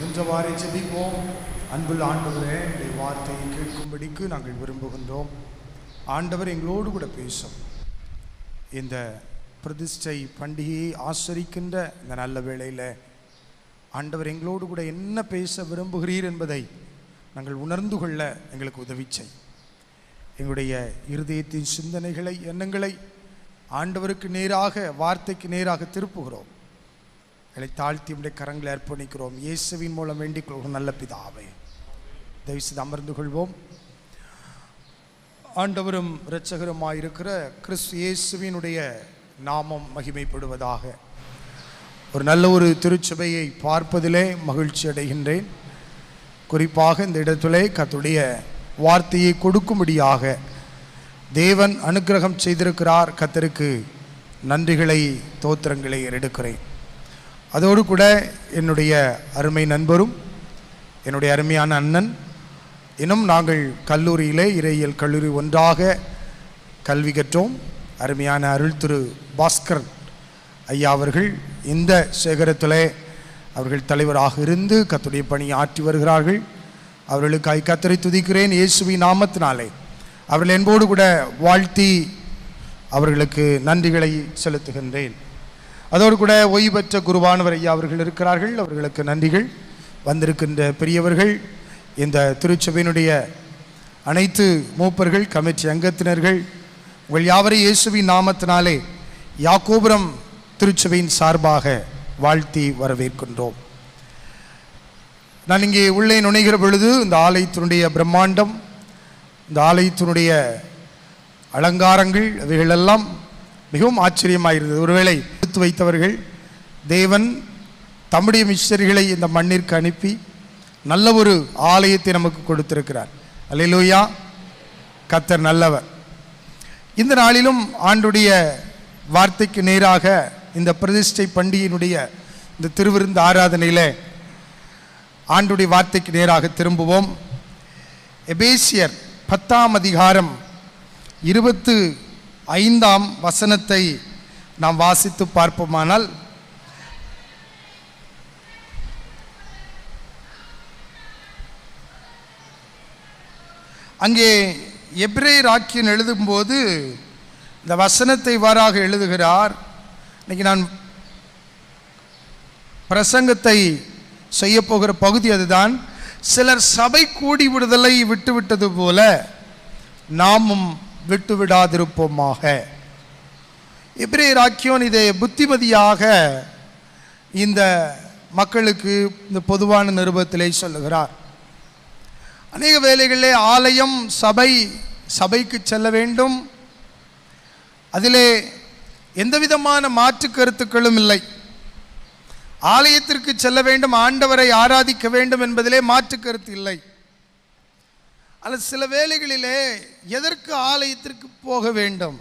முடிஞ்சவாறு ஜெபிப்போம். அன்புள்ள ஆண்டவரே, இந்த வார்த்தையை கேட்கும்படிக்கு நாங்கள் விரும்புகின்றோம். ஆண்டவர் எங்களோடு கூட பேசும். இந்த பிரதிஷ்டை பண்டிகையை ஆசரிக்கின்ற இந்த நல்ல வேளையில் ஆண்டவர் எங்களோடு கூட என்ன பேச விரும்புகிறீர் என்பதை நாங்கள் உணர்ந்து கொள்ள எங்களுக்கு உதவி செய். எங்களுடைய இருதயத்தின் சிந்தனைகளை, எண்ணங்களை ஆண்டவருக்கு நேராக, வார்த்தைக்கு நேராக திருப்புகிறோம். எங்களை தாழ்த்தி உடைய கரங்களை அர்ப்பணிக்கிறோம். இயேசுவின் மூலம் வேண்டிக் கொள்வோம் நல்ல பிதாவே. தயவுசெய்து அமர்ந்து கொள்வோம். ஆண்டவரும் இரட்சகருமாயிருக்கிற கிறிஸ்து இயேசுவினுடைய நாமம் மகிமைப்படுவதாக. ஒரு நல்ல ஒரு திருச்சபையை பார்ப்பதிலே மகிழ்ச்சி அடைகின்றேன். குறிப்பாக இந்த இடத்திலே கர்த்தருடைய வார்த்தையை கொடுக்கும்படியாக தேவன் அனுக்கிரகம் செய்திருக்கிறார். கர்த்தருக்கு நன்றிகளை, தோத்திரங்களை எடுக்கிறேன். அதோடு கூட என்னுடைய அருமை நண்பரும் என்னுடைய அருமையான அண்ணன், இன்னும் நாங்கள் கல்லூரியிலே இறையியல் கல்லூரி ஒன்றாக கல்வி கற்றோம். அருமையான அருள் திரு பாஸ்கர் ஐயா அவர்கள் இந்த சேகரத்திலே அவர்கள் தலைவராக இருந்து கர்த்தருடைய பணி ஆற்றி வருகிறார்கள். அவர்களுக்காய் கர்த்தரை துதிக்கிறேன் இயேசுவின் நாமத்தினாலே. அவர்கள் என்போடு கூட வாழ்த்தி அவர்களுக்கு நன்றிகளை செலுத்துகின்றேன். அதோடு கூட ஓய்வு பெற்ற குருவானவர் ஐயா அவர்கள் இருக்கிறார்கள். அவர்களுக்கு நன்றிகள். வந்திருக்கின்ற பெரியவர்கள், இந்த திருச்சபையினுடைய அனைத்து மூப்பர்கள், கமிட்டி அங்கத்தினர்கள், உங்கள் யாவரையும் இயேசுவின் நாமத்தினாலே யாக்கோபுரம் திருச்சபையின் சார்பாக வாழ்த்தி வரவேற்கின்றோம். நான் இங்கே உள்ளே நுழைகிற பொழுது இந்த ஆலயத்தினுடைய பிரம்மாண்டம், இந்த ஆலயத்தினுடைய அலங்காரங்கள், அவைகளெல்லாம் மிகவும் ஆச்சரியமாக இருந்தது. ஒருவேளை எடுத்து வைத்தவர்கள் தேவன் தம்முடைய மிஷனரிகளை இந்த மண்ணிற்கு அனுப்பி நல்ல ஒரு ஆலயத்தை நமக்கு கொடுத்திருக்கிறார். அல்லேலூயா, கர்த்தர் நல்லவர். இந்த நாளிலும் ஆண்டுடைய வார்த்தைக்கு நேராக இந்த பிரதிஷ்டை பண்டிகையினுடைய இந்த திருவிருந்து ஆராதனையில் ஆண்டுடைய வார்த்தைக்கு நேராக திரும்புவோம். எபேசியர் 10ஆம் அதிகாரம் 25ஆம் வசனத்தை நாம் வாசித்து பார்ப்போமானால், அங்கே எபிரேயர் ஆக்கியன் எழுதும்போது இந்த வசனத்தை இவ்வாறாக எழுதுகிறார். இன்னைக்கு நான் பிரசங்கத்தை செய்ய போகிற பகுதி அதுதான். சிலர் சபை கூடி விடுதலை விட்டுவிட்டது போல நாமும் விட்டுவிடாதிருப்போமாக. எபிரேயர் ஆக்கியோன் இதை புத்திமதியாக இந்த மக்களுக்கு இந்த பொதுவான நிருபத்திலே சொல்லுகிறார். அநேக வேளைகளிலே ஆலயம், சபைக்கு செல்ல வேண்டும். அதிலே எந்த விதமான மாற்று கருத்துக்களும் இல்லை. ஆலயத்திற்கு செல்ல வேண்டும், ஆண்டவரை ஆராதிக்க வேண்டும் என்பதிலே மாற்று கருத்து இல்லை. அல்லது சில வேளைகளிலே எதற்கு ஆலயத்திற்கு போக வேண்டும்?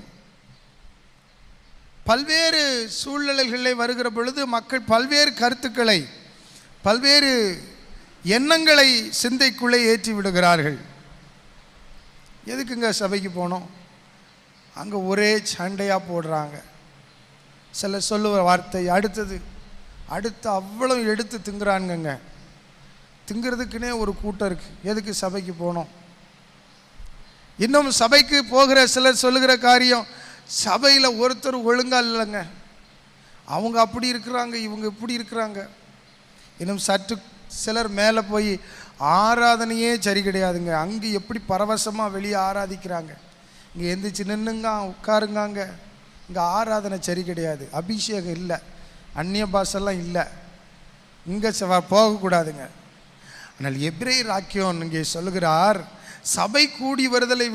பல்வேறு சூழ்நிலைகளிலே வருகிற பொழுது மக்கள் பல்வேறு கருத்துக்களை, பல்வேறு எண்ணங்களை சிந்தைக்குள்ளே ஏற்றி விடுகிறார்கள். எதுக்குங்க சபைக்கு போனோம்? அங்கே ஒரே சண்டையாக போடுறாங்க. சில சொல்லுவ வார்த்தை அடுத்து அவ்வளோ எடுத்து திங்குறானுங்க. திங்கிறதுக்குன்னே ஒரு கூட்டம் இருக்குது. எதுக்கு சபைக்கு போனோம்? இன்னும் சபைக்கு போகிற சிலர் சொல்லுகிற காரியம், சபையில் ஒருத்தர் ஒழுங்காக இல்லைங்க, அவங்க அப்படி இருக்கிறாங்க, இவங்க இப்படி இருக்கிறாங்க. இன்னும் சற்று சிலர் மேலே போய் ஆராதனையே சரி கிடையாதுங்க, அங்கே எப்படி பரவசமாக வெளியே ஆராதிக்கிறாங்க, இங்கே எந்திரிச்சு நின்றுங்க உட்காருங்காங்க, இங்கே ஆராதனை சரி கிடையாது, அபிஷேகம் இல்லை, அந்நிய பாஷெல்லாம் இல்லை, இங்கே போகக்கூடாதுங்க. ஆனால் எபிரேயர் ஆக்கியோன் இங்கே சொல்லுகிறார், சபை கூடி வருதலை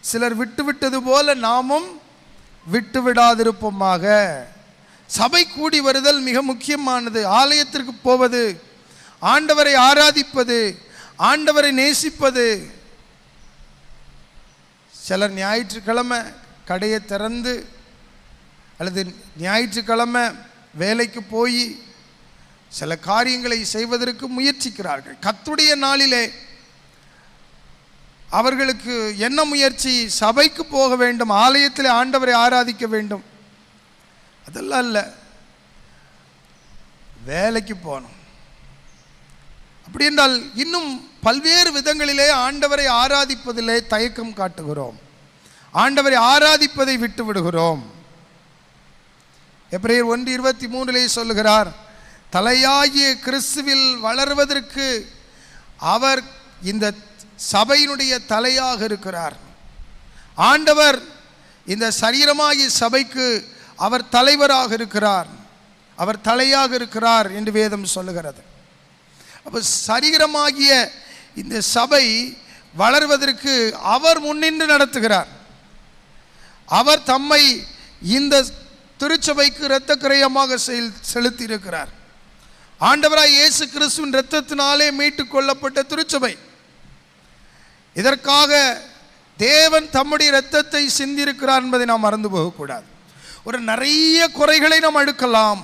சிலர் விட்டுவிட்டது போல நாமும் விட்டு விடாதிருப்போமாக. சபை கூடி வருதல் மிக முக்கியமானது. ஆலயத்திற்கு போவது, ஆண்டவரை ஆராதிப்பது, ஆண்டவரை நேசிப்பது. சிலர் ஞாயிற்றுக்கிழமை கடையை திறந்து அல்லது ஞாயிற்றுக்கிழமை வேலைக்கு போய் சில காரியங்களை செய்வதற்கு முயற்சிக்கிறார்கள். கர்த்தருடைய நாளிலே அவர்களுக்கு என்ன முயற்சி? சபைக்கு போக வேண்டும், ஆலயத்தில் ஆண்டவரை ஆராதிக்க வேண்டும். அதெல்லாம் இல்லை, வேலைக்கு போகணும். அப்படி என்றால் இன்னும் பல்வேறு விதங்களிலே ஆண்டவரை ஆராதிப்பதிலே தயக்கம் காட்டுகிறோம். ஆண்டவரை ஆராதிப்பதை விட்டு விடுகிறோம். எபிரேயர் 1:23 சொல்லுகிறார், தலையாகிய கிறிஸ்துவில் வளர்வதற்கு அவர் இந்த சபையினுடைய தலையாக இருக்கிறார். ஆண்டவர் இந்த சரீரமாகிய சபைக்கு அவர் தலைவராக இருக்கிறார், அவர் தலையாக இருக்கிறார் என்று வேதம் சொல்லுகிறது. அப்போ சரீரமாகிய இந்த சபை வளர்வதற்கு அவர் முன்னின்று நடத்துகிறார். அவர் தம்மை இந்த திருச்சபைக்கு இரத்த கிரயமாக செலுத்தி இருக்கிறார். ஆண்டவராய் இயேசு கிறிஸ்துவின் இரத்தத்தினாலே மீட்டு கொள்ளப்பட்ட திருச்சபை. இதற்காக தேவன் தம்முடைய இரத்தத்தை சிந்திருக்கிறார் என்பதை நாம் மறந்து போகக்கூடாது. ஒரு நிறைய குறைகளை நாம் அடுக்கலாம்,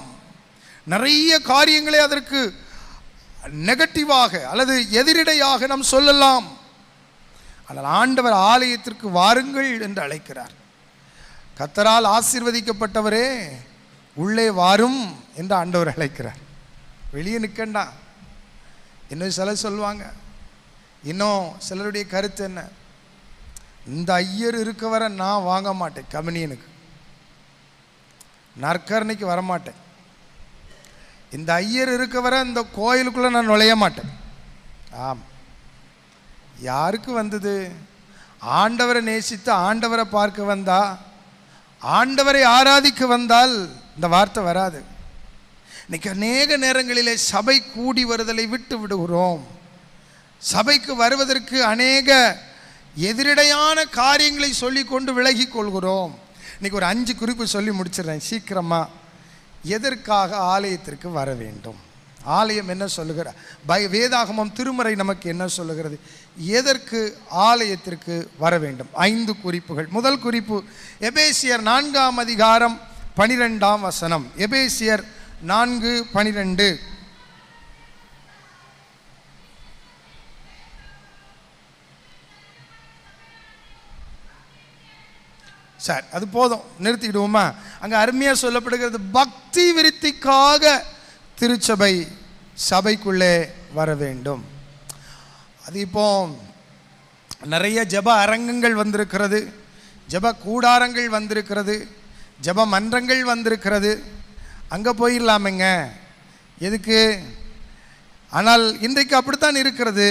நிறைய காரியங்களை அதற்கு நெகட்டிவாக அல்லது எதிரிடையாக நாம் சொல்லலாம். ஆனால் ஆண்டவர் ஆலயத்திற்கு வாருங்கள் என்று அழைக்கிறார். கர்த்தரால் ஆசீர்வதிக்கப்பட்டவரே உள்ளே வாரும் என்று ஆண்டவர் அழைக்கிறார். வெளியே நிற்கண்டா. இன்னும் சிலர் சொல்லுவாங்க, இன்னும் சிலருடைய கருத்து என்ன, இந்த ஐயர் இருக்க வர நான் வாங்க மாட்டேன், கம்யூனியனுக்கு நற்கரணைக்கு வரமாட்டேன், இந்த ஐயர் இருக்க வர இந்த கோயிலுக்குள்ளே நான் நுழைய மாட்டேன். ஆம், யாருக்கு வந்தது? ஆண்டவரை நேசித்து ஆண்டவரை பார்க்க வந்தா, ஆண்டவரை ஆராதிக்க வந்தால் இந்த வார்த்தை வராது. இன்னைக்கு அநேக நேரங்களிலே சபை கூடி வருதலை விட்டு விடுகிறோம். சபைக்கு வருவதற்கு அநேக எதிரடையான காரியங்களை சொல்லி கொண்டு விலகி கொள்கிறோம். இன்னைக்கு ஒரு 5 குறிப்பு சொல்லி முடிச்சிடுறேன் சீக்கிரமாக. எதற்காக ஆலயத்திற்கு வர வேண்டும்? ஆலயம் என்ன சொல்லுகிற, வேதாகமம் திருமறை நமக்கு என்ன சொல்லுகிறது? எதற்கு ஆலயத்திற்கு வர வேண்டும்? 5 குறிப்புகள். முதல் குறிப்பு எபேசியர் 4:12. எபேசியர் 4:12. சார் அது போதும், நிறுத்திக்கிடுவோமா? அங்கே அருமையாக சொல்லப்படுகிறது, பக்தி விருத்திக்காக திருச்சபை சபைக்குள்ளே வர வேண்டும். அது இப்போ நிறைய ஜெப அரங்கங்கள் வந்திருக்கிறது, ஜெப கூடாரங்கள் வந்திருக்கிறது, ஜெப மன்றங்கள் வந்திருக்கிறது. அங்கே போயிடலாமேங்க, எதுக்கு? ஆனால் இன்றைக்கு அப்படித்தான் இருக்கிறது.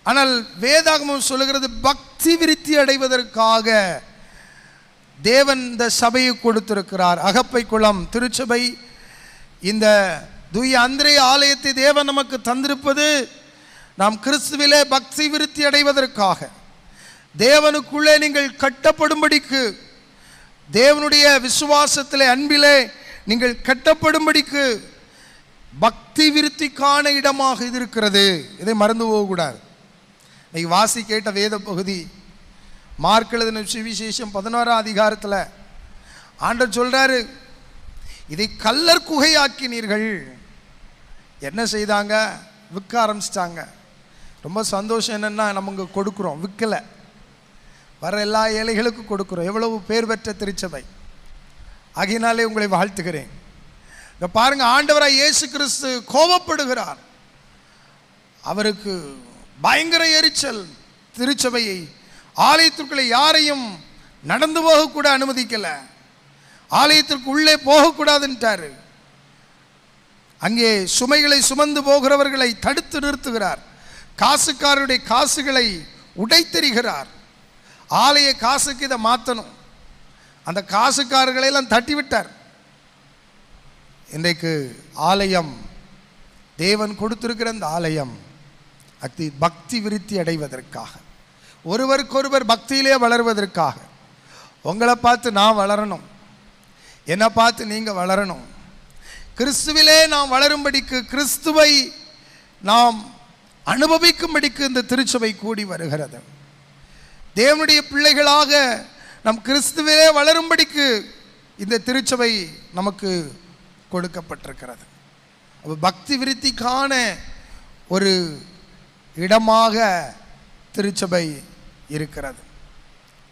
ஆனால் வேதாகமம் சொல்லுகிறது, பக்தி விருத்தி அடைவதற்காக தேவன் இந்த சபையை கொடுத்திருக்கிறார். அகப்பை குளம் திருச்சபை, இந்த தூய அந்திரே ஆலயத்தை தேவன் நமக்கு தந்திருப்பது நாம் கிறிஸ்துவிலே பக்தி விருத்தி அடைவதற்காக, தேவனுக்குள்ளே நீங்கள் கட்டப்படும்படிக்கு, தேவனுடைய விசுவாசத்திலே அன்பிலே நீங்கள் கட்டப்படும்படிக்கு பக்தி விருத்திக்கான இடமாக இது இருக்கிறது. இதை மறந்து போகக்கூடாது. இன்னைக்கு வாசி கேட்ட வேத பகுதி மார்க் எழுதின சுவிசேஷம் 11ஆம் அதிகாரத்தில் ஆண்டவர் சொல்றாரு, இதை கல்லர் குகையாக்கினீர்கள். என்ன செய்தாங்க? விற்க ஆரம்பிச்சிட்டாங்க. ரொம்ப சந்தோஷம் என்னென்னா, நம்ம இங்கே கொடுக்குறோம், விற்கலை, வர எல்லா ஏழைகளுக்கும் கொடுக்குறோம். எவ்வளவு பேர் பெற்ற திருச்சபை. ஆகையினாலே உங்களை வாழ்த்துகிறேன். இங்கே பாருங்க, ஆண்டவராய் இயேசு கிறிஸ்து கோபப்படுகிறார். அவருக்கு பயங்கர எரிச்சல். திருச்சபையை, ஆலயத்திற்குள்ளே யாரையும் நடந்து போகக்கூட அனுமதிக்கல, ஆலயத்திற்கு உள்ளே போகக்கூடாதுன்ட்டாரு. அங்கே சுமைகளை சுமந்து போகிறவர்களை தடுத்து நிறுத்துகிறார். காசுக்காரருடைய காசுகளை உடைத்தெறிகிறார். ஆலய காசுக்கு இதை மாற்றணும், அந்த காசுக்காரர்களெல்லாம் தட்டி விட்டார். இன்றைக்கு ஆலயம், தேவன் கொடுத்திருக்கிற அந்த ஆலயம் பக்தி விருத்தி அடைவதற்காக, ஒருவருக்கொருவர் பக்தியிலே வளர்வதற்காக. உங்களை பார்த்து நான் வளரணும், என்னை பார்த்து நீங்கள் வளரணும். கிறிஸ்துவிலே நாம் வளரும்படிக்கு, கிறிஸ்துவை நாம் அனுபவிக்கும்படிக்கு இந்த திருச்சபை கூடி வருகிறது. தேவனுடைய பிள்ளைகளாக நம் கிறிஸ்துவிலே வளரும்படிக்கு இந்த திருச்சபை நமக்கு கொடுக்கப்பட்டிருக்கிறது. பக்தி விருத்திக்கான ஒரு இடமாக திருச்சபை இருக்கிறது.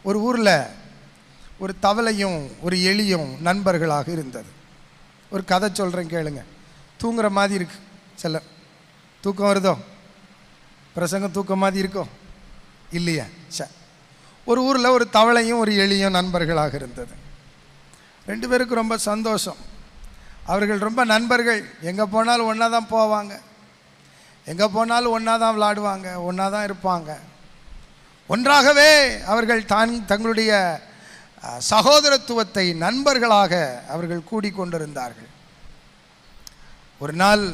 ஒரு ஊரில் ஒரு தவளையும் ஒரு எலியும் நண்பர்களாக இருந்தது. ஒரு கதை சொல்கிறேன் கேளுங்க. தூங்குற மாதிரி இருக்கு சிலர். தூக்கம் வருதோ? பிரசங்கம் தூக்கம் மாதிரி இருக்கோ? இல்லையா? ஒரு ஊரில் ஒரு தவளையும் ஒரு எலியும் நண்பர்களாக இருந்தது. 2 பேருக்கு ரொம்ப சந்தோஷம். அவர்கள் ரொம்ப நண்பர்கள். எங்கே போனாலும் ஒன்றா தான் போவாங்க, எங்கே போனாலும் ஒன்றா தான் விளையாடுவாங்க, ஒன்றா தான் இருப்பாங்க. ஒன்றாகவே அவர்கள் தங்களுடைய சகோதரத்துவத்தை நண்பர்களாக அவர்கள் கூடிக்கொண்டிருந்தார்கள். ஒரு நாள்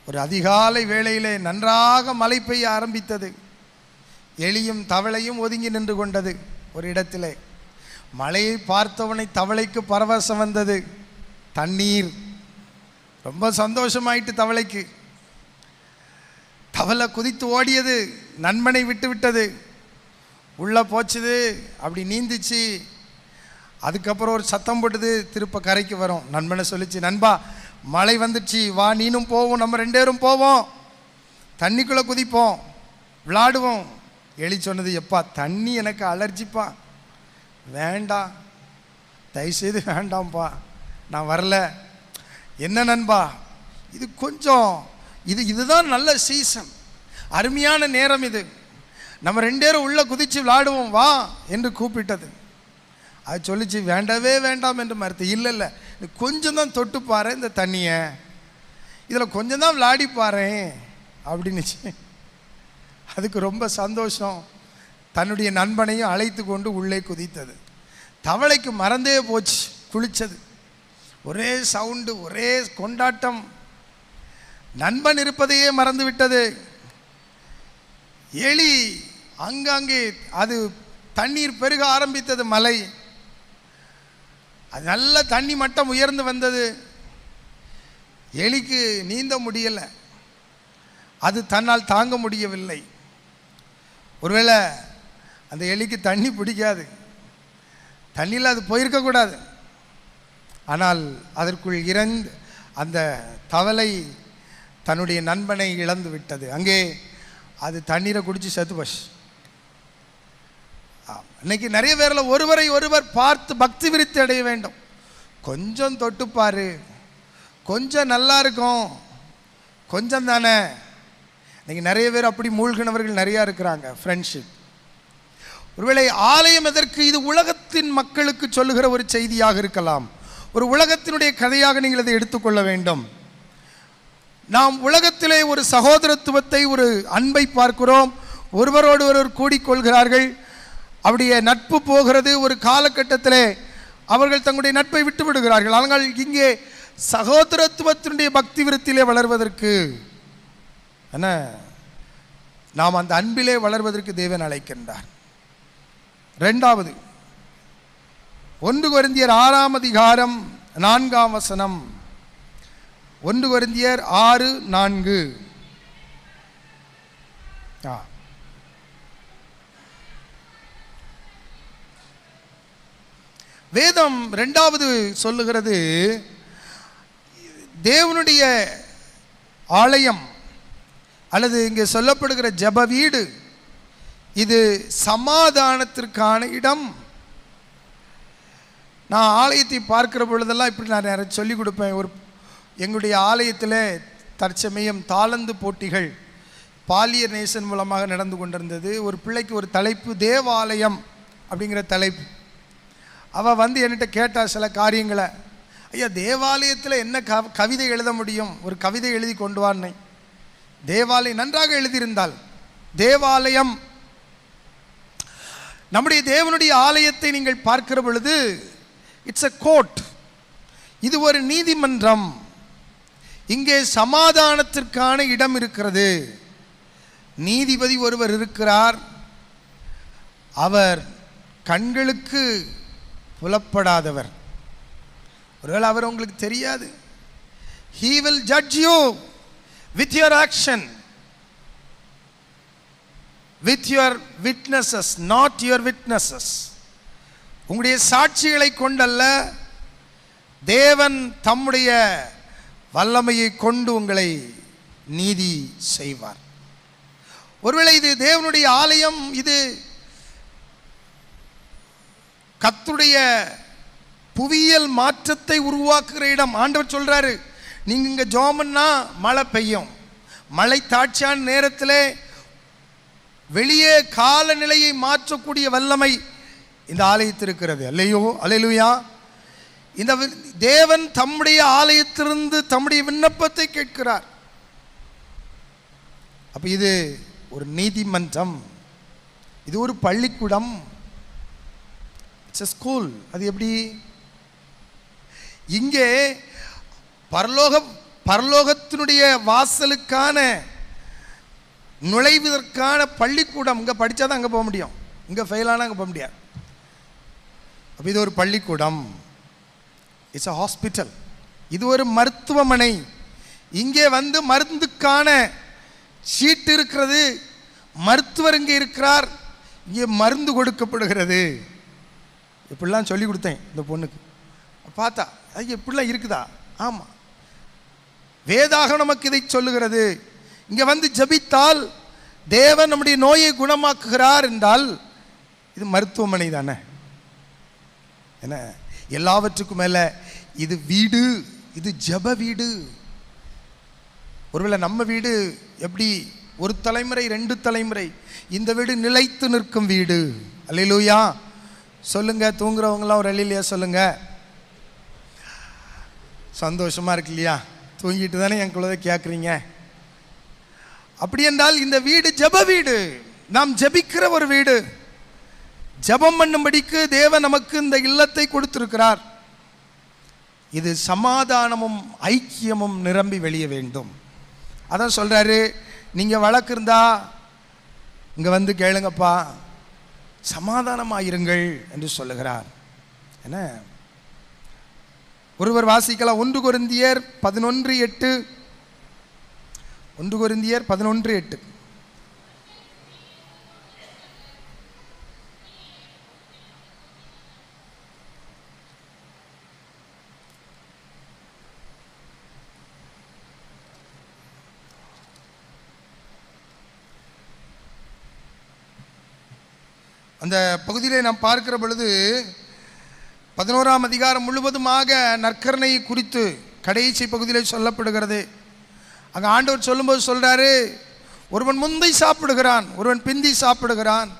ஒரு அதிகாலை வேளையிலே நன்றாக மழை பெய்ய ஆரம்பித்தது. எலியும் தவளையும் ஒதுங்கி நின்று கொண்டது ஒரு இடத்திலே. மழையை பார்த்தவனை தவளைக்கு பரவசம் வந்தது. தண்ணீர் ரொம்ப சந்தோஷமாயிட்டு தவளைக்கு. தவளை குதித்து ஓடியது, நண்பனை விட்டு விட்டது, உள்ளே போச்சுது, அப்படி நீந்திச்சு. அதுக்கப்புறம் ஒரு சத்தம் போட்டுது, திருப்ப கரைக்கு வரும். நண்பனை சொல்லிச்சு, நண்பா மழை வந்துடுச்சு, வா நீனும் போவோம், நம்ம 2 பேரும் போவோம், தண்ணிக்குள்ளே குதிப்போம், விளாடுவோம். எலி சொன்னது, எப்பா தண்ணி எனக்கு அலர்ஜிப்பா, வேண்டாம், தயவுசெய்து வேண்டாம்ப்பா, நான் வரல. என்ன நண்பா, இது கொஞ்சம் இதுதான் நல்ல சீசன், அருமையான நேரம் இது, நம்ம 2 பேரும் உள்ளே குதித்து விளாடுவோம் வா என்று கூப்பிட்டது. அது சொல்லிச்சு, வேண்டவே வேண்டாம் என்று மறுத்து. இல்லை கொஞ்சம் தான் தொட்டு பாரு இந்த தண்ணியை, இதில் கொஞ்சம் தான் விளையாடி பாரு அப்படின்னுச்சு. அதுக்கு ரொம்ப சந்தோஷம். தன்னுடைய நண்பனையும் அழைத்து கொண்டு உள்ளே குதித்தது. தவளைக்கு மறந்தே போச்சு குளித்தது. ஒரே சவுண்டு, ஒரே கொண்டாட்டம். நண்பன் இருப்பதையே மறந்து விட்டது. எலி அங்கங்கே அது தண்ணீர் பெருக ஆரம்பித்தது. மலை அது நல்ல தண்ணி மட்டம் உயர்ந்து வந்தது. எலிக்கு நீந்த முடியலை, அது தன்னால் தாங்க முடியவில்லை. ஒருவேளை அந்த எலிக்கு தண்ணி பிடிக்காது, தண்ணியில் அது போயிருக்கக்கூடாது. ஆனால் அதற்குள் இறந்து அந்த தவளை தன்னுடைய நண்பனை இழந்து விட்டது. அங்கே அது தண்ணீரை குடித்து செத்து போச்சு. இன்னைக்கு நிறைய பேரில் ஒருவரை ஒருவர் பார்த்து பக்தி விருத்தி அடைய வேண்டும். கொஞ்சம் தொட்டுப்பாரு, கொஞ்சம் நல்லா இருக்கும், கொஞ்சம் தானே. இன்னைக்கு நிறைய பேர் அப்படி மூழ்கினவர்கள் நிறையா இருக்கிறாங்க. ஃப்ரெண்ட்ஷிப். ஒருவேளை ஆலயம் எதற்கு? இது உலகத்தின் மக்களுக்கு சொல்லுகிற ஒரு செய்தியாக இருக்கலாம், ஒரு உலகத்தினுடைய கதையாக நீங்கள் அதை எடுத்துக்கொள்ள வேண்டும். நாம் உலகத்திலே ஒரு சகோதரத்துவத்தை, ஒரு அன்பை பார்க்கிறோம். ஒருவரோடு ஒருவர் கூடிக்கொள்கிறார்கள், அப்படியே நட்பு போகிறது. ஒரு காலகட்டத்திலே அவர்கள் தங்களுடைய நட்பை விட்டு விடுகிறார்கள். ஆனால் இங்கே சகோதரத்துவத்தினுடைய பக்தி விருத்தியிலே வளர்வதற்கு என்ன, நாம் அந்த அன்பிலே வளர்வதற்கு தேவன் அழைக்கின்றார். 2வது 1 கொரிந்தியர் 6ஆம் அதிகாரம் 4ஆம் வசனம். 1 கொரிந்தியர் 6:4. வேதம் 2வது சொல்லுகிறது, தேவனுடைய ஆலயம் அல்லது இங்கே சொல்லப்படுகிற ஜெப வீடு இது சமாதானத்திற்கான இடம். நான் ஆலயத்தை பார்க்கிற பொழுதெல்லாம் இப்படி நான் நிறைய சொல்லிக் கொடுப்பேன். எங்களுடைய ஆலயத்தில் தற்சமயம் தாளந்து போட்டிகள் பாலியர் நேசன் மூலமாக நடந்து கொண்டிருந்தது. ஒரு பிள்ளைக்கு ஒரு தலைப்பு, தேவாலயம் அப்படிங்கிற தலைப்பு. அவள் வந்து என்கிட்ட கேட்டா சில காரியங்களை. ஐயா, தேவாலயத்தில் என்ன கவிதை எழுத முடியும்? ஒரு கவிதை எழுதி கொண்டு வானே. தேவாலயம் நன்றாக எழுதியிருந்தால், தேவாலயம் நம்முடைய தேவனுடைய ஆலயத்தை நீங்கள் பார்க்கிற பொழுது இட்ஸ் எ கோர்ட், இது ஒரு நீதிமன்றம். இங்கே சமாதானத்திற்கான இடம் இருக்கிறது. நீதிபதி ஒருவர் இருக்கிறார், அவர் கண்களுக்கு புலப்படாதவர். ஒருவேளை அவர் உங்களுக்கு தெரியாது. He will judge you with your action, with your witnesses, not your witnesses. உங்களுடைய சாட்சிகளை கொண்டல்ல, தேவன் தம்முடைய வல்லமையை கொண்டு உங்களை நீதி செய்வார். ஒருவேளை இது தேவனுடைய ஆலயம், இது கர்த்தருடைய புவியியல் மாற்றத்தை உருவாக்குகிற இடம். ஆண்டவர் சொல்றாரு, நீங்கள் இங்கே ஜோமன்னா மழை பெய்யும். மழை தாட்சியான நேரத்தில் வெளியே காலநிலையை மாற்றக்கூடிய வல்லமை இந்த ஆலயத்தில் இருக்கிறது. அல்லையோ, அல்லேலூயா. இந்த தேவன் தம்முடைய ஆலயத்திலிருந்து தம்முடைய விண்ணப்பத்தை கேட்கிறார். அப்போ இது ஒரு நீதிமன்றம், இது ஒரு பள்ளிக்கூடம், இட்ஸ் a ஸ்கூல். அது எப்படி? இங்கே பரலோகத்தினுடைய வாசலுக்கான நுழைவதற்கான பள்ளிக்கூடம். இங்கே படித்தா தான் அங்கே போக முடியும், இங்கே ஃபெயிலானா அங்கே போக முடியாது. அப்போ இது ஒரு பள்ளிக்கூடம், இட்ஸ் a ஹாஸ்பிட்டல். இது ஒரு மருத்துவமனை. இங்கே வந்து மருந்துக்கான சீட்டு இருக்கிறது, மருத்துவர் இங்கே இருக்கிறார், இங்கே மருந்து கொடுக்கப்படுகிறது. இப்படிலாம் சொல்லி கொடுத்தேன் இந்த பொண்ணுக்கு. பார்த்தா அது எப்படிலாம் இருக்குதா? ஆமாம், வேதாகம் நமக்கு இதை சொல்லுகிறது. இங்கே வந்து ஜபித்தால் தேவன் நம்முடைய நோயை குணமாக்குகிறார் என்றால் இது மருத்துவமனை தானே. என்ன, எல்லாவற்றுக்கும் மேலே இது வீடு, இது ஜப வீடு. ஒருவேளை நம்ம வீடு எப்படி ஒரு தலைமுறை 2 தலைமுறை, இந்த வீடு நிலைத்து நிற்கும் வீடு. அல்லேலூயா சொல்லுங்க. தூங்குறவங்களாம் ஒரு அல்லேலூயா சொல்லுங்க. சந்தோஷமா இருக்கு இல்லையா? தூங்கிட்டு தானே என் குழந்தை கேட்குறீங்க. அப்படி என்றால் இந்த வீடு ஜப வீடு, நாம் ஜபிக்கிற ஒரு வீடு. ஜபம் பண்ணும்படிக்கு தேவன் நமக்கு இந்த இல்லத்தை கொடுத்திருக்கிறார். இது சமாதானமும் ஐக்கியமும் நிரம்பி வெளிய வேண்டும். அதான் சொல்றாரு, நீங்க வழக்கு இருந்தா இங்க வந்து கேளுங்கப்பா, சமாதானமாயிருங்கள் என்று சொல்லுகிறார். என்ன, ஒருவர் வாசிக்கலாம். 1 கொரிந்தியர் 11:8. 1 கொரிந்தியர் 11:8. அந்த பகுதியிலே நாம் பார்க்கிற பொழுது 11ஆம் அதிகாரம் முழுவதுமாக நற்கருணை குறித்து கடைசி பகுதியிலே சொல்லப்படுகிறது. அங்கே ஆண்டவர் சொல்லும்போது சொல்கிறாரு, ஒருவன் முந்தை சாப்பிடுகிறான், ஒருவன் பிந்தி சாப்பிடுகிறான்.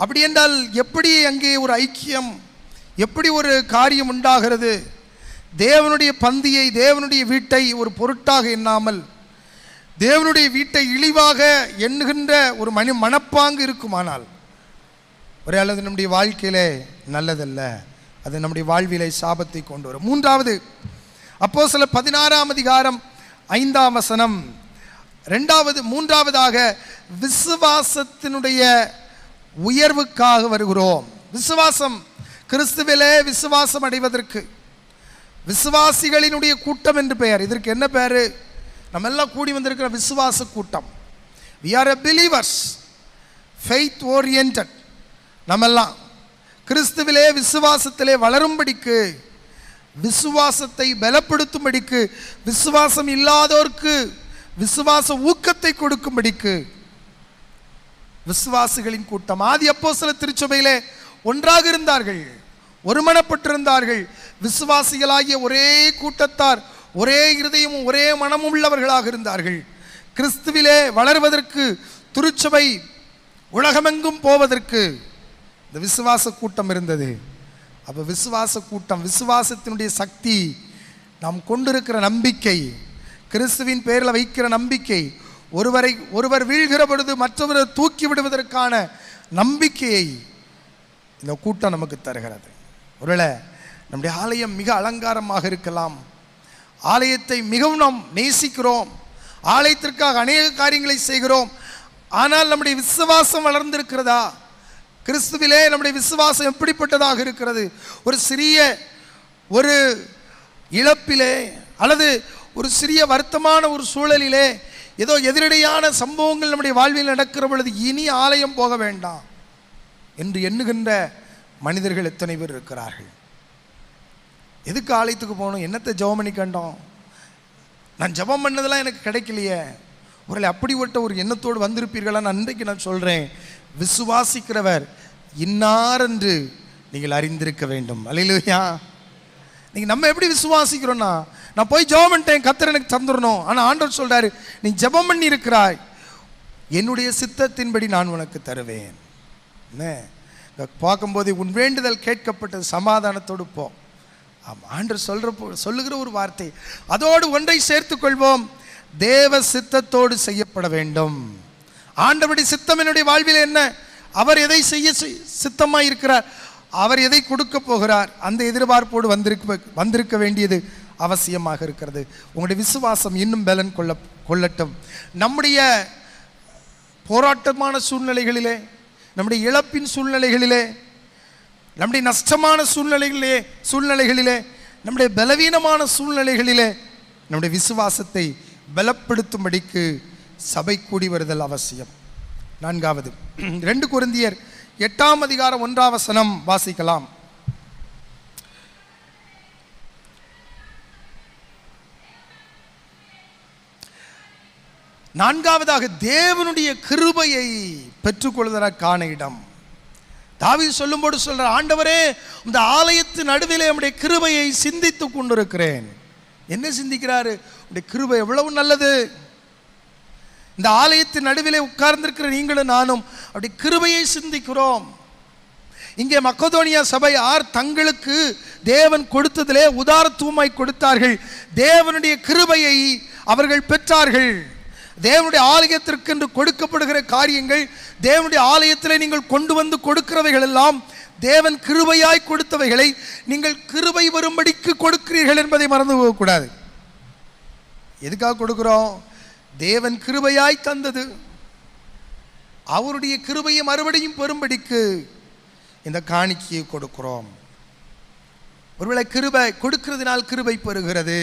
அப்படி என்றால் எப்படி அங்கே ஒரு ஐக்கியம், எப்படி ஒரு காரியம் உண்டாகிறது? தேவனுடைய பந்தியை, தேவனுடைய வீட்டை ஒரு பொருட்டாக எண்ணாமல் தேவனுடைய வீட்டை இழிவாக எண்ணுகின்ற ஒரு மனப்பாங்கு இருக்குமானால் ஒரே அல்லது நம்முடைய வாழ்க்கையிலே நல்லதல்ல, அது நம்முடைய வாழ்விலை சாபத்தை கொண்டு வரும். 3வது அப்போஸ்தலர் 16ஆம் அதிகாரம் 5ஆம் வசனம். 3ஆவதாக விசுவாசத்தினுடைய உயர்வுக்காக வருகிறோம். விசுவாசம், கிறிஸ்துவிலே விசுவாசம் அடைவதற்கு விசுவாசிகளினுடைய கூட்டம் என்று பெயர். இதற்கு என்ன பெயர்? நம்ம எல்லாம் கூடி வந்திருக்கிற விசுவாச கூட்டம். we are a believers, faith oriented. நம்மெல்லாம் கிறிஸ்துவிலே விசுவாசத்திலே வளரும்படிக்கு, விசுவாசத்தை பலப்படுத்தும்படிக்கு, விசுவாசம் இல்லாதோருக்கு விசுவாச ஊக்கத்தை கொடுக்கும்படிக்கு விசுவாசிகளின் கூட்டம். ஆதி அப்போஸ்தலர் திருச்சபையிலே ஒன்றாக இருந்தார்கள், ஒருமனப்பட்டிருந்தார்கள். விசுவாசிகளாகிய ஒரே கூட்டத்தார், ஒரே இருதயமும் ஒரே மனமும் உள்ளவர்களாக இருந்தார்கள். கிறிஸ்துவிலே வளர்வதற்கு, திருச்சபை உலகமெங்கும் போவதற்கு இந்த விசுவாச கூட்டம் இருந்தது. அப்போ விசுவாச கூட்டம், விசுவாசத்தினுடைய சக்தி, நாம் கொண்டிருக்கிற நம்பிக்கை, கிறிஸ்துவின் பேரில் வைக்கிற நம்பிக்கை, ஒருவர் வீழ்கிற பொழுது மற்றவரை தூக்கி விடுவதற்கான நம்பிக்கையை இந்த கூட்டம் நமக்கு தருகிறது. ஒருவேளை நம்முடைய ஆலயம் மிக அலங்காரமாக இருக்கலாம், ஆலயத்தை மிகவும் நாம் நேசிக்கிறோம், ஆலயத்திற்காக அநேக காரியங்களை செய்கிறோம். ஆனால் நம்முடைய விசுவாசம் வளர்ந்திருக்கிறதா? கிறிஸ்துவிலே நம்முடைய விசுவாசம் எப்படிப்பட்டதாக இருக்கிறது? ஒரு சிறிய ஒரு இழப்பிலே அல்லது ஒரு சிறிய வருத்தமான ஒரு சூழலிலே ஏதோ எதிரடையான சம்பவங்கள் நம்முடைய வாழ்வில் நடக்கிற பொழுது இனி ஆலயம் போக வேண்டாம் என்று எண்ணுகின்ற மனிதர்கள் எத்தனை பேர் இருக்கிறார்கள்? எதுக்கு ஆலயத்துக்கு போகணும்? என்னத்தை ஜெபம் பண்ணி கண்டோம்? நான் ஜெபம் பண்ணதெல்லாம் எனக்கு கிடைக்கலையே. ஒருவேளை அப்படிப்பட்ட ஒரு எண்ணத்தோடு வந்திருப்பீர்களா? நான் இன்றைக்கு நான் சொல்கிறேன், விசுவாசிக்கிறவர் இன்னார் என்று நீங்கள் அறிந்திருக்க வேண்டும். அல்லேலூயா. நீங்கள் நம்ம எப்படி விசுவாசிக்கிறோன்னா, நான் போய் ஜெபம் பண்ணிட்டேன், கர்த்தர் எனக்கு தந்துடணும். ஆனால் ஆண்டவர் சொல்கிறாரு, நீ ஜெபம் பண்ணி இருக்கிறாய், என்னுடைய சித்தத்தின்படி நான் உனக்கு தருவேன். என்ன பார்க்கும்போது உன் வேண்டுதல் கேட்கப்பட்டது, சமாதானத்தோடு போ. ஆமாம், ஆண்டவர் சொல்லுகிற ஒரு வார்த்தை. அதோடு ஒன்றை சேர்த்துக் கொள்வோம், தேவ சித்தத்தோடு செய்யப்பட வேண்டும். ஆண்டவருடைய சித்தம் என்னுடைய வாழ்வில் என்ன, அவர் எதை செய்ய சித்தமாக இருக்கிறார், அவர் எதை கொடுக்க போகிறார், அந்த எதிர்பார்ப்போடு வந்திருக்க வேண்டியது அவசியமாக இருக்கிறது. உங்களுடைய விசுவாசம் இன்னும் பலன் கொள்ளட்டும். நம்முடைய போராட்டமான சூழ்நிலைகளிலே, நம்முடைய இழப்பின் சூழ்நிலைகளிலே, நம்முடைய நஷ்டமான சூழ்நிலைகளிலே, நம்முடைய பலவீனமான சூழ்நிலைகளிலே நம்முடைய விசுவாசத்தை பலப்படுத்தும்படிக்கு சபை கூடி வருதல் அவசியம். நான்காவது, 2 கொரிந்தியர் 8ஆம் அதிகாரம் 1ஆம் வசனம் வாசிக்கலாம். நான்காவதாக, தேவனுடைய கிருபையை பெற்றுக்கொள்வதற்கான இடம். தாவீது சொல்லும்போது சொல்ற, ஆண்டவரே இந்த ஆலயத்தின் நடுவிலே நம்முடைய கிருபையை சிந்தித்து கொண்டிருக்கிறேன். என்ன சிந்திக்கிறாரு? உடைய கிருபை எவ்வளவு நல்லது. இந்த ஆலயத்தின் நடுவிலே உட்கார்ந்திருக்கிற நீங்களும் நானும் அப்படி கிருபையை சிந்திக்கிறோம். இங்கே மக்கதோனியா சபையார் தங்களுக்கு தேவன் கொடுத்ததிலே உதாரத்துவமாய் கொடுத்தார்கள். தேவனுடைய கிருபையை அவர்கள் பெற்றார்கள். தேவனுடைய ஆலயத்திற்கு என்று கொடுக்கப்படுகிற காரியங்கள், தேவனுடைய ஆலயத்தில் நீங்கள் கொண்டு வந்து கொடுக்கிறவைகள் எல்லாம் தேவன் கிருபையாய் கொடுத்தவைகளை நீங்கள் கிருபை வரும்படிக்கு கொடுக்கிறீர்கள் என்பதை மறந்து போகக்கூடாது. எதுக்காக கொடுக்கிறோம்? தேவன் கிருபையாய் தந்தது, அவருடைய கிருபையை மறுபடியும் பெறும்படிக்கு இந்த காணிக்கையை கொடுக்கிறோம். ஒருவேளை கிருபை கொடுக்கிறதுனால் கிருபை பெறுகிறது,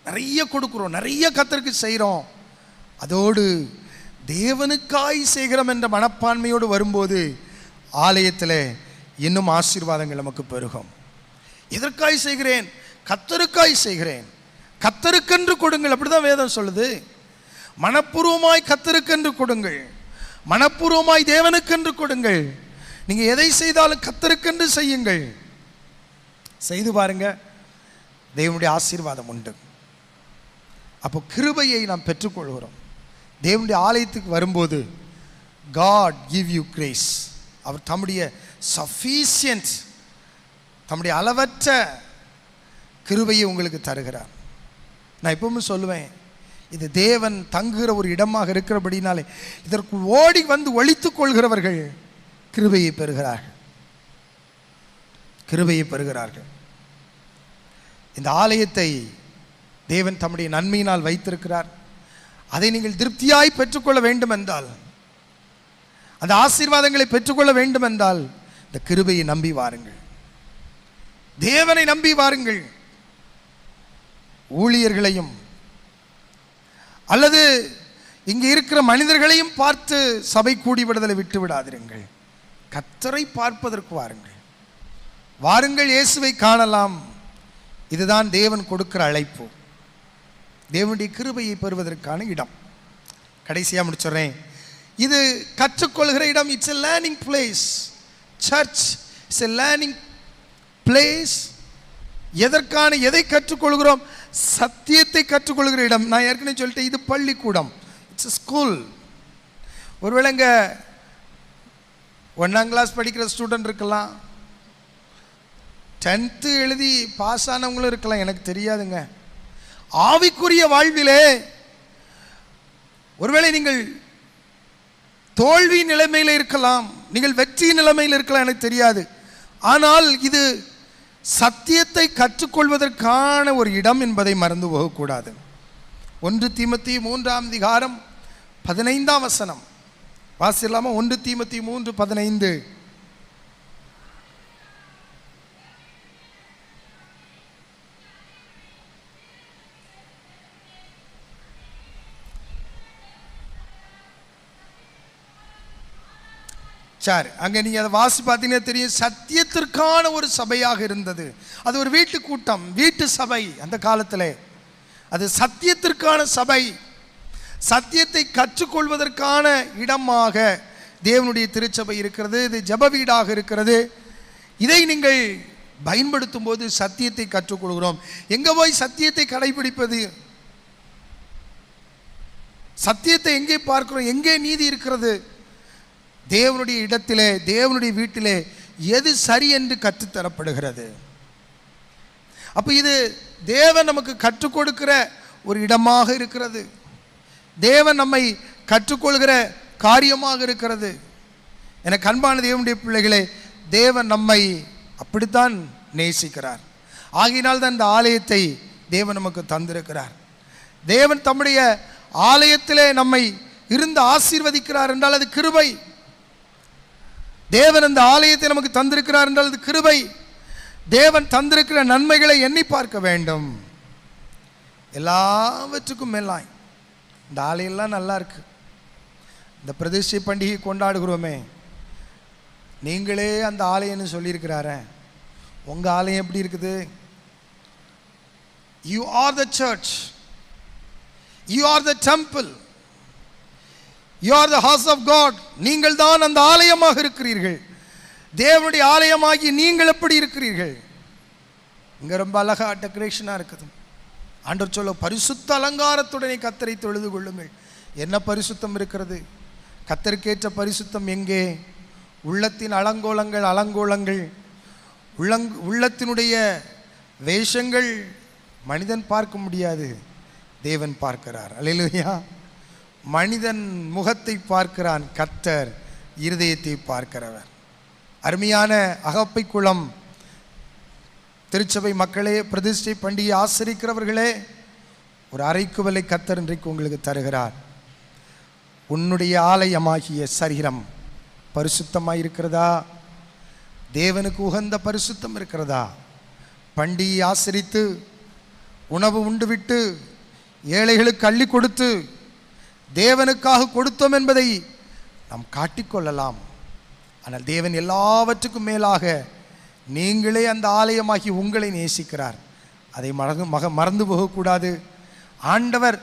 நிறைய கொடுக்கிறோம், நிறைய கர்த்தருக்கு செய்கிறோம், அதோடு தேவனுக்காய் செய்கிறோம் என்ற மனப்பான்மையோடு வரும்போது ஆலயத்தில் இன்னும் ஆசீர்வாதங்கள் நமக்கு பெருகும். எதற்காய் செய்கிறேன்? கர்த்தருக்காய் செய்கிறேன். கர்த்தருக்கென்று கொடுங்கள், அப்படிதான் வேதம் சொல்லுது. மனப்பூர்வமாய் கர்த்தருக்கென்று கொடுங்கள், மனப்பூர்வமாய் தேவனுக்கென்று கொடுங்கள். நீங்க எதை செய்தாலும் கர்த்தருக்கென்று செய்யுங்கள். செய்து பாருங்க, தேவனுடைய ஆசீர்வாதம் உண்டு. அப்போ கிருபையை நாம் பெற்றுக்கொள்கிறோம். தேவனுடைய ஆலயத்துக்கு வரும்போது God give you grace. அவர் தம்முடைய சஃபிஷியன்ட், தம்முடைய அளவற்ற கிருபையை உங்களுக்கு தருகிறார். நான் எப்பவுமே சொல்லுவேன், இது தேவன் தங்குகிற ஒரு இடமாக இருக்கிறபடினாலே இதற்குள் ஓடி வந்து ஒழித்துக் கொள்கிறவர்கள் கிருபையை பெறுகிறார்கள், கிருபையை பெறுகிறார்கள். இந்த ஆலயத்தை தேவன் தம்முடைய நன்மையினால் வைத்திருக்கிறார். அதை நீங்கள் திருப்தியாய் பெற்றுக்கொள்ள வேண்டும் என்றால், அந்த ஆசீர்வாதங்களை பெற்றுக்கொள்ள வேண்டும் என்றால் இந்த கிருபையை நம்பி வாருங்கள், தேவனை நம்பி வாருங்கள். ஊழியர்களையும் அல்லது இங்கே இருக்கிற மனிதர்களையும் பார்த்து சபை கூடி விடுதலை விட்டு விடாதிருங்கள். கர்த்தரை பார்ப்பதற்கு வாருங்கள், வாருங்கள், இயேசுவை காணலாம். இதுதான் தேவன் கொடுக்கிற அழைப்பு, தேவனுடைய கிருபையை பெறுவதற்கான இடம். கடைசியாக முடிச்சுறேன், இது கற்றுக்கொள்கிற இடம். It's a learning place. Church it's a learning place. எதற்கான, எதை கற்றுக்கொள்கிறோம்? சத்தியத்தை கற்றுக்கொள்கிற இடம். நான் ஏற்கனவே சொல்லிட்டேன், இது பள்ளிக்கூடம், இட்ஸ் ஸ்கூல். ஒருவேளை இங்கே 1ஆம் கிளாஸ் படிக்கிற ஸ்டூடெண்ட் இருக்கலாம், 10th எழுதி பாஸ் ஆனவங்களும் இருக்கலாம், எனக்கு தெரியாதுங்க. ஆவிக்குரிய வாழ்விலே ஒருவேளை நீங்கள் தோல்வி நிலைமையில் இருக்கலாம், நீங்கள் வெற்றி நிலைமையில் இருக்கலாம், எனக்கு தெரியாது. ஆனால் இது சத்தியத்தை கற்றுக்கொள்வதற்கான ஒரு இடம் என்பதை மறந்து போகக்கூடாது. 1 தீமோத்தேயு 3ஆம் அதிகாரம் 15ஆம் வசனம் வாசிக்கலாமா? 1 தீமோத்தேயு 3:15. சரி, அங்கே நீங்கள் அதை வாசி பார்த்தீங்கன்னா தெரியும், சத்தியத்திற்கான ஒரு சபையாக இருந்தது. அது ஒரு வீட்டு கூட்டம், வீட்டு சபை. அந்த காலத்தில் அது சத்தியத்திற்கான சபை, சத்தியத்தை கற்றுக்கொள்வதற்கான இடமாக தேவனுடைய திருச்சபை இருக்கிறது. இது ஜெப வீடாக இருக்கிறது. இதை நீங்கள் பயன்படுத்தும் போது சத்தியத்தை கற்றுக்கொள்கிறோம். எங்கே போய் சத்தியத்தை கடைபிடிப்பது? சத்தியத்தை எங்கே பார்க்கிறோம்? எங்கே நீதி இருக்கிறது? தேவனுடைய இடத்திலே, தேவனுடைய வீட்டிலே எது சரி என்று கற்றுத்தரப்படுகிறது. அப்போ இது தேவன் நமக்கு கற்றுக் கொடுக்கிற ஒரு இடமாக இருக்கிறது. தேவன் நம்மை கற்றுக்கொள்கிற காரியமாக இருக்கிறது. எனக்கு அன்பான தேவனுடைய பிள்ளைகளே, தேவன் நம்மை அப்படித்தான் நேசிக்கிறார். ஆகையினால் தான் இந்த ஆலயத்தை தேவன் நமக்கு தந்திருக்கிறார். தேவன் தம்முடைய ஆலயத்திலே நம்மை இருந்து ஆசீர்வதிக்கிறார் என்றால் அது கிருபை. தேவன் அந்த ஆலயத்தை நமக்கு தந்திருக்கிறார் என்றால் அது கிருபை. தேவன் தந்திருக்கிற நன்மைகளை எண்ணி பார்க்க வேண்டும். எல்லாவற்றுக்கும் மேலாய் இந்த ஆலயம்லாம் நல்லா இருக்கு. இந்த பிரதிஷ்டை பண்டிகை கொண்டாடுகிறோமே, நீங்களே அந்த ஆலயம்னு சொல்லியிருக்கிறார. உங்கள் ஆலயம் எப்படி இருக்குது? You are the church, you are the temple, you are the house of God. நீங்கள் தான் அந்த ஆலயமாக இருக்கிறீர்கள். தேவனுடைய ஆலயமாகி நீங்கள் எப்படி இருக்கிறீர்கள்? இங்கே ரொம்ப அழகா டெக்கரேஷனாக இருக்குது. ஆண்டவர் சொல்ல, பரிசுத்த அலங்காரத்துடனே கர்த்தரை தொழுது கொள்ளுங்கள். என்ன பரிசுத்தம் இருக்கிறது? கர்த்தருக்கேற்ற பரிசுத்தம் எங்கே? உள்ளத்தின் அலங்கோலங்கள், உள்ளத்தினுடைய வேஷங்கள் மனிதன் பார்க்க முடியாது, தேவன் பார்க்கிறார். அல்லேலூயா. மனிதன் முகத்தை பார்க்கிறான், கர்த்தர் இருதயத்தை பார்க்கிறவர். அருமையான அகப்பை குளம் திருச்சபை மக்களே, பிரதிஷ்டை பண்டிகை ஆசரிக்கிறவர்களே, ஒரு அறைக்குவலை கர்த்தர் இன்றைக்கு உங்களுக்கு தருகிறார். உன்னுடைய ஆலயமாகிய சரீரம் பரிசுத்தமாக இருக்கிறதா? தேவனுக்கு உகந்த பரிசுத்தம் இருக்கிறதா? பண்டிகை ஆசரித்து உணவு உண்டுவிட்டு ஏழைகளுக்கு அள்ளி கொடுத்து தேவனுக்காக கொடுத்தோம் என்பதை நாம் காட்டிக்கொள்ளலாம். ஆனால் தேவன் எல்லாவற்றுக்கும் மேலாக நீங்களே அந்த ஆலயமாகி உங்களை நேசிக்கிறார். அதை மறந்து போகக்கூடாது. ஆண்டவர்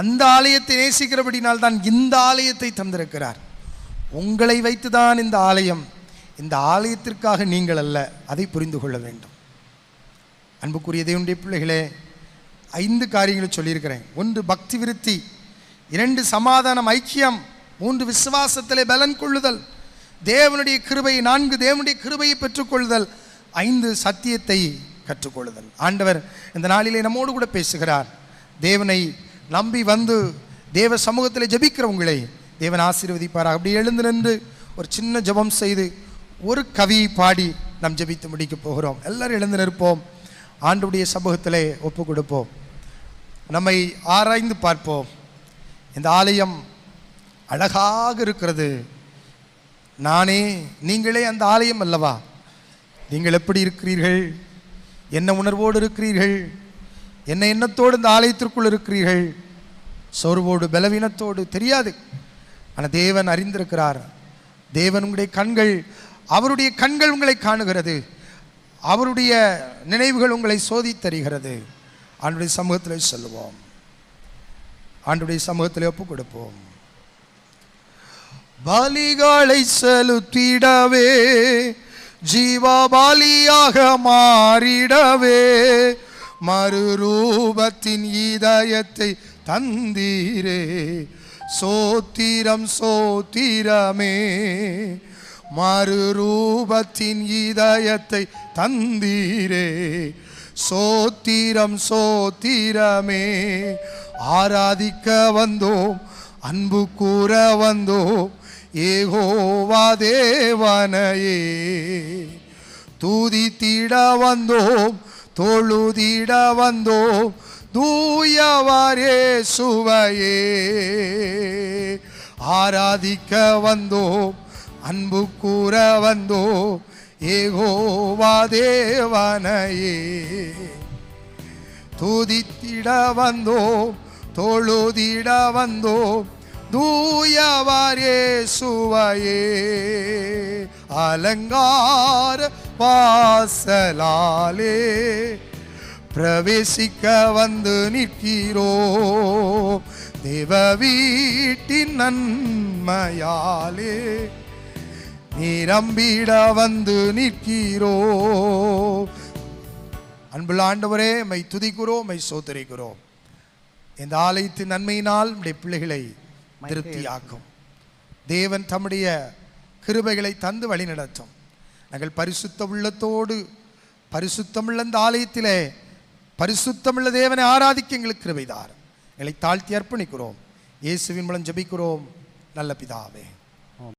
அந்த ஆலயத்தை நேசிக்கிறபடினால் தான் இந்த ஆலயத்தை தந்திருக்கிறார். உங்களை வைத்துதான் இந்த ஆலயம். இந்த ஆலயத்திற்காக நீங்கள் அல்ல, அதை புரிந்து கொள்ள வேண்டும். அன்புக்குரிய தேவனுடைய பிள்ளைகளே, 5 காரியங்களை சொல்லியிருக்கிறேன். 1 பக்தி விருத்தி, 2 சமாதானம் ஐக்கியம், 3 விசுவாசத்திலே பலன் கொள்ளுதல், தேவனுடைய கிருபை, 4 தேவனுடைய கிருபையை பெற்றுக்கொள்ளுதல், 5 சத்தியத்தை கற்றுக்கொள்ளுதல். ஆண்டவர் இந்த நாளிலே நம்மோடு கூட பேசுகிறார். தேவனை நம்பி வந்து தேவ சமூகத்தில் ஜெபிக்கிறவங்களை தேவன் ஆசீர்வதிப்பார். அப்படி எழுந்து நின்று ஒரு சின்ன ஜெபம் செய்து ஒரு கவியை பாடி நாம் ஜெபித்து முடிக்க போகிறோம். எல்லாரும் எழுந்து நிற்போம். ஆண்டவருடைய சமூகத்திலே ஒப்பு கொடுப்போம். நம்மை ஆராய்ந்து பார்ப்போம். இந்த ஆலயம் அழகாக இருக்கிறது. நீங்களே அந்த ஆலயம் அல்லவா? நீங்கள் எப்படி இருக்கிறீர்கள்? என்ன உணர்வோடு இருக்கிறீர்கள்? என்ன எண்ணத்தோடு இந்த ஆலயத்திற்குள் இருக்கிறீர்கள்? சோர்வோடு, பலவீனத்தோடு தெரியாது. ஆனால் தேவன் அறிந்திருக்கிறார். தேவன் உங்களுடைய கண்கள், அவருடைய கண்கள் உங்களை காணுகிறது. அவருடைய நினைவுகள் உங்களை சோதித்தருகிறது. ஆண்டவருடைய சமூகத்தில் சொல்லுவோம். ஆண்டவருடைய சமூகத்தில் ஒப்பு கொடுப்போம். பலிகளை செலுத்திடவே, ஜீவபலியாக மாறிடவே, மறுரூபத்தின் இதயத்தை தந்தீரே. சோத்திரம் சோத்திரமே, மறுரூபத்தின் இதயத்தை தந்தீரே. சோத்திரம் சோத்திரமே. ஆராதிக்க வந்தோம், அன்பு கூற வந்தோம், யெகோவா தேவனையே. துதித்திட வந்தோம், தொழுதிட வந்தோம், தூயவர் இயேசுவையே. ஆராதிக்க வந்தோம், அன்பு கூற வந்தோம், யெகோவா தேவனையே. துதித்திட வந்தோம், தொழுதிட வந்தோம், தூயவர் இயேசுவையே. அலங்கார வாசலாலே பிரவேசிக்க வந்து நிற்கிறோம். தேவ வீட்டின் நன்மையாலே நிரம்பிட வந்து நிற்கிறோ. அன்புள்ள ஆண்டவரே, மை துதிக்கிறோம், மை சோதரிக்கிறோம். இந்த ஆலயத்தின் நன்மையினால் நம்முடைய பிள்ளைகளை திருப்தியாக்கும். தேவன் தம்முடைய கிருபைகளை தந்து வழி நடத்தும். நாங்கள் பரிசுத்த உள்ளத்தோடு பரிசுத்தமுள்ள இந்த ஆலயத்திலே பரிசுத்தமுள்ள தேவனை ஆராதிக்க எங்களுக்கு கிருபைதார். எங்களை தாழ்த்தி அர்ப்பணிக்கிறோம். இயேசுவின் மூலம் ஜெபிக்கிறோம் நல்ல பிதாவே.